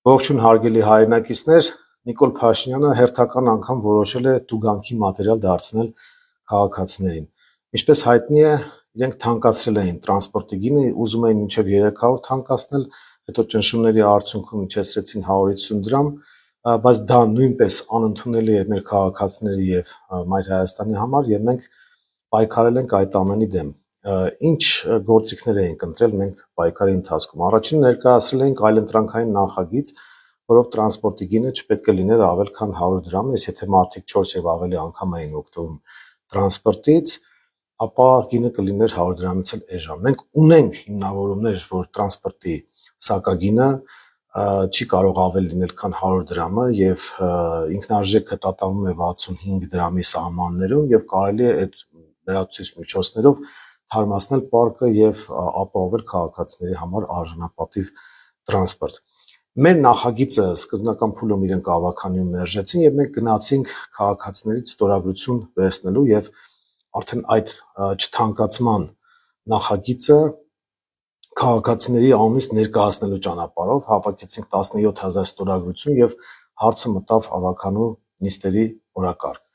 Ողջույն հարգելի հայրենակիցներ, Նիկոլ Փաշինյանը հերթական անգամ որոշել է տուգանքի մատերիալ դարձնել քաղաքացիներին։ Ինչպես հայտնի է, իրենք թանկացրել էին տրանսպորտի գինը, ուզում էին մինչև 300 թանկացնել, հետո ճնշումների արդյունքում իջեցրեցին 150 դրամ, բայց դա նույնպես անընդունելի է մեր քաղաքացիների եւ Մայր Հայաստանի համար, եւ մենք պայքարել ենք այդ ամենի դեմ։ Ինչ գործիքներ էինք ընտրել մենք պայքարի ընթացքում։ Առաջին ներկայացրել էինք այլընտրանքային նախագիծ, որով տրանսպորտի գինը չպետք է լիներ ավել քան 100 դրամ, եթե մարդիկ 4 եւ ավելի անգամ էին օգտվում տրանսպորտից, ապա գինը կլիներ 100 դրամից էլ էժան։ Մենք ունենք հիմնավորումներ, որ տրանսպորտի սակագինը չի կարող ավել լինել քան 100 դրամը եւ ինքնարժեքը տատանվում է 65 դրամի սահմաններում եւ կարելի է այդ լրացուցիչ միջոցներով թարմացնել պարկը եւ ապահովել քաղաքացիների համար արժանապատիվ տրանսպորտ։ Մեր նախագիծը սկզբնական փուլում իրենք ավականիում մերժեցին եւ մենք գնացինք քաղաքացիներից ստորագրություն վերցնելու եւ արդեն այդ չթանկացման նախագիծը քաղաքացիների անունից ներկայացնելու ճանապարհով հավաքեցինք 17000 ստորագրություն եւ հարցը մտավ ավականու նիստերի օրակարգ։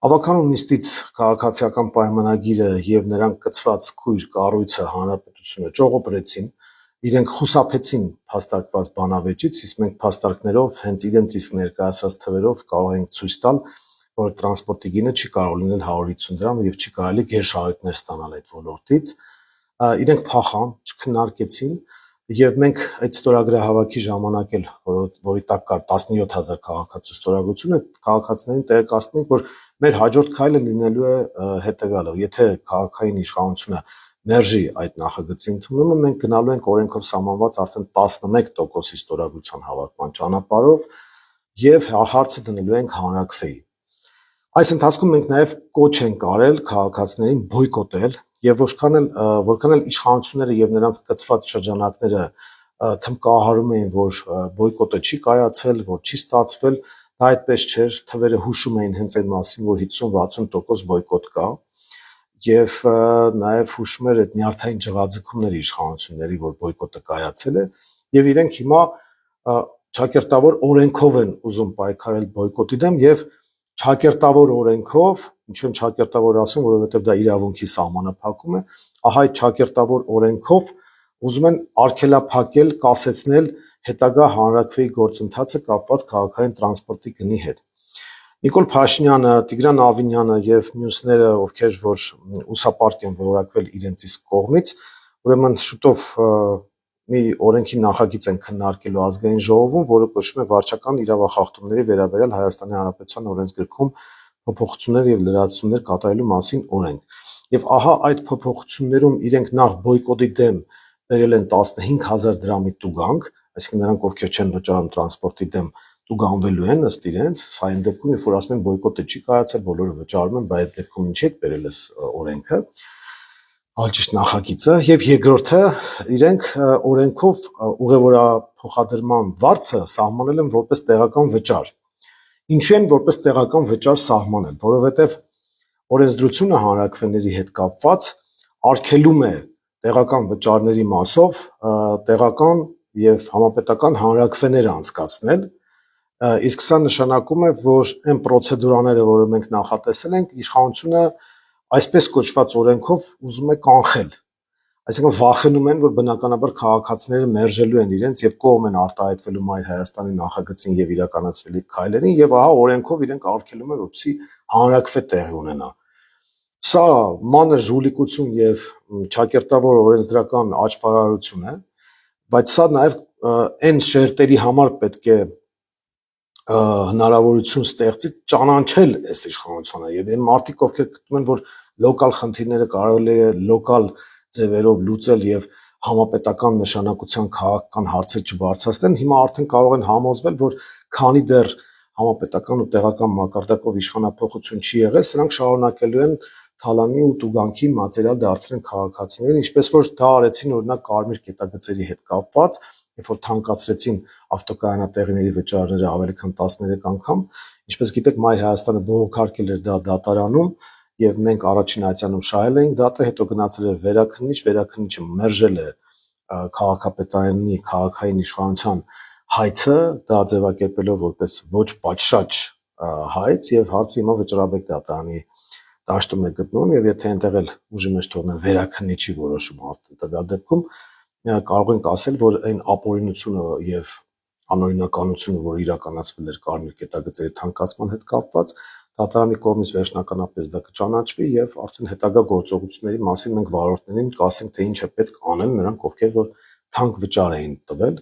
Ավականու նիստից քաղաքացիական պայմանագիրը եւ նրանք կցված քույր կառույցը հանրապետությունը ճողոպրեցին, իրենք խուսափեցին փաստարկված բանավեճից, իսկ մենք փաստարկներով հենց իրենց իսկ ներկայացած թվերով կարող ենք ցույց տալ, որ տրանսպորտի գինը չի կարող լինել 150 դրամ եւ չի կարելի գերշահույթներ ստանալ այդ ոլորտից։ Իրենք փախան, չքննարկեցին եւ մենք այդ ստորագրահավաքի ժամանակ էլ որի տակ կար 17000 քաղաքացու ստորագրությունը քաղաքացիներին տեղեկացնում ենք, որ մեր հաջորդ քայլը լինելու է հետեւյալը. եթե քաղաքային իշխանությունը մերժի այդ նախագծի ընդունումը, մենք գնալու ենք օրենքով սահմանված արդեն 11%-ի ստորագրության հավաքման ճանապարհով եւ հարցը դնելու ենք հանրաքվեի։ Այս ընթացքում մենք նաեւ կոչ ենք արել քաղաքացիներին բոյկոտել եւ որքան էլ իշխանությունները եւ նրանց կցված շրջանակները թմկահարում էին, որ բոյկոտը չի կայացել, որ չի ստացվել, դա այդպես չէր, թվերը հուշում էին հենց այն մասին, որ 50-60% բոյկոտ կա եւ նաեւ հուշում էր այդ նյարդային ջղաձգումների իշխանությունների, որ բոյկոտը կայացել է եւ իրենք հիմա ճակերտավոր օրենքով են ուզում պայքարել բոյկոտի դեմ եւ ճակերտավոր օրենքով, ինչու եմ ճակերտավոր ասում, որովհետեւ դա իրավունքի սահմանափակում է, ահա այդ ճակերտավոր օրենքով ուզում են արգելափակել, կասեցնել հետագա հանրաքվեի գործընթացը կապված քաղաքային տրանսպորտի գնի հետ։ Նիկոլ Փաշինյանը, Տիգրան Ավինյանը եւ մյուսները, ովքեր որ ուսապարկ են որակվել իրենց իսկ կողմից, ուրեմն շուտով մի օրենքի նախագիծ են քննարկելու ազգային ժողովում, որը կոչվում է վարչական իրավախախտումների վերաբերյալ Հայաստանի Հանրապետության օրենսգրքում փոփոխություններ եւ լրացումներ կատարելու մասին օրենք։ Եվ ահա այդ փոփոխություններում իրենք նախ բոյկոտի դեմ բերել են 15000 դրամի տուգանք, այսինքն նրանք ովքեր չեն վճարում տրանսպորտի դեմ տուգանվելու են ըստ իրենց, սա այն դեպքում, երբ որ ասում են բոյկոտը չի կայացել, բոլորը վճարում են, բայց այդ դեպքում ինչ եք բերել այս օրենքը, ալճիշտ նախագիծը, եւ երկրորդը իրենք օրենքով ուղևորափոխադրման վարձը սահմանել են որպես տեղական վճար։ Ինչու են որպես տեղական վճար սահմանել, որովհետեւ օրենսդրությունը հանրաքվեների հետ կապված արգելում է տեղական վճարների մասով տեղական եւ համապետական հանրաքվեներ անցկացնել, իսկ սա նշանակում է, որ այն պրոցեդուրաները, որը մենք նախատեսել ենք, իշխանությունը այսպես կոչված օրենքով ուզում է կանխել, այսինքն վախենում են, որ բնականաբար քաղաքացիները մերժելու են իրենց եւ կողմ են արտահայտվելու Մայր Հայաստանի նախագծին եւ իրականացվելիք քայլերին եւ ահա օրենքով իրենք արգելում են, որպեսզի հանրաքվե տեղի ունենա։ Սա մանր ժուլիկություն եւ ճակերտավոր օրենսդրական աճպարարություն է, բայց սա նաեւ այն շերտերի համար պետք է հնարավորություն ստեղծի ճանաչել այս իշխանությունը եւ այն մարդիկ, ովքեր գտնում են, որ լոկալ խնդիրները կարելի է լոկալ ձևերով լուծել եւ համապետական նշանակության քաղաքական հարցեր չբարձրացնեն, հիմա արդեն կարող են համոզվել, որ քանի դեռ համապետական ու տեղական մակարդակով իշխանափոխություն չի եղել, սրանք շարունակելու են թալանի ու տուգանքի մատերիալ դարձնել քաղաքացիներին, ինչպես որ դա արեցին օրինակ կարմիր կետագծերի հետ կապված, երբ որ թանկացրեցին ավտոկայանատեղիների վճարները ավելի քան 13 անգամ, ինչպես գիտեք, Մայր Հայաստանը բողոքարկել էր դա դատարանում եւ մենք առաջին այցանում շահել էինք դատը, հետո գնացել էր վերաքննիչ, վերաքննիչը մերժել է քաղաքապետարանի քաղաքային իշխանության հայցը դա ձևակերպելով որպես ոչ պատշաճ հայց եւ հարցի հիմա վճռաբեկ դատարանի դաշտում է գտնվում եւ եթե այնտեղ էլ ուժի մեջ թողնեն վերաքննիչի որոշում տվյալ դեպքում կարող ենք ասել, որ այն ապօրինությունը եւ անօրինականությունը, որ իրականացվել էր կարմիր կետագծերի թանկացման հետ կապված, դատարանի կողմից վերջնականապես դա կճանաչվի եւ արդեն հետագա գործողությունների մասին մենք վարորդներին կասենք, թե ինչ է պետք անել նրանք, ովքեր որ թանկ վճար էին տվել։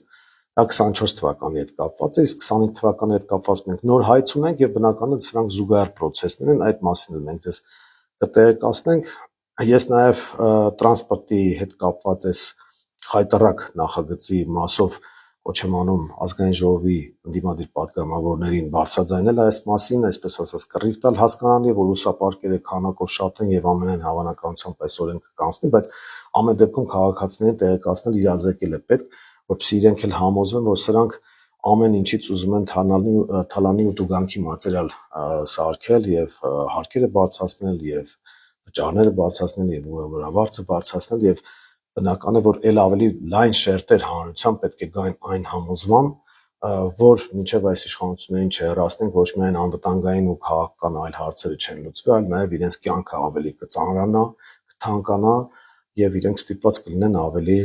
Դա 24 թվականի հետ կապված է, իսկ 25 թվականի հետ կապված մենք նոր հայց ունենք եւ բնականաբար սրանք զուգահեռ process-ներ են, այդ մասին էլ մենք ձեզ կտեղեկացնենք։ Ես նաեւ տրանսպորտի հետ կապված այս խայտարակ նախագծի մասով կոչ եմ անում ազգային ժողովի ընդդիմադիր պատգամավորներին բարձրաձայնել այս մասին, այսպես ասած կռիվ տալ, հասկանալի է, որ ուսապարկերը քանակով շատ են եւ ամենայն հավանականությամբ այս օրենքը կանցնի, բայց ամեն դեպքում քաղաքացիներին տեղեկացնել իրազեկել է պետք, որպեսզի իրենք էլ համոզվեն, որ սրանք ամեն ինչից ուզում են թալանի ու տուգանքի մատերիալ սարքել եւ հարկերը բարձրացնել եւ վճարները բարձրացնել եւ ուրավարձը բարձրացնել եւ բնական է, որ ել ավելի լայն շերտեր հանրության պետք է գային այն համոզման, որ մինչև այս իշխանություններին չհեռացնենք ոչ միայն անվտանգային ու քաղաքական այլ հարցերը չեն լուծվի, այլ նաև իրենց կյանքը ավելի կծանրանա, կթանկանա եւ իրենք ստիպված կլինեն ավելի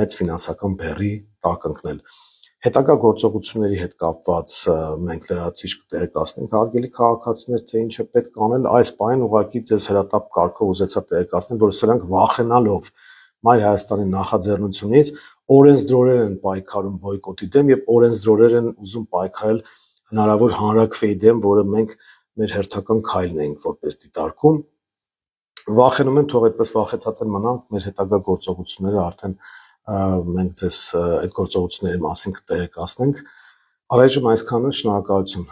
մեծ ֆինանսական բեռի տակ ընկնել։ Հետագա գործողությունների հետ կապված մենք լրացուցիչ կտեղեկացնենք հարգելի քաղաքացիներ, թե ինչ է պետք անել։ Այս պահին ուղղակի ձեզ հրատապ կարգով ուզեցա տեղեկացնել, որ սրանք վախենալով Մայր Հայաստանի նախաձեռնությունից օրենսդրորեր են պայքարում բոյկոտի դեմ եւ օրենսդրորեր են ուզում պայքարել հնարավոր հանրաքվեի դեմ, որը մենք մեր հերթական քայլն էինք որպես դիտարկում։ Վախենում են, թող այդպես վախեցած են մնանք, մեր հետագա գործողությունները արդեն մենք ձեզ այդ գործողությունների մասին կտեղեկացնենք։ Առայժմ այսքանը, շնորհակալություն։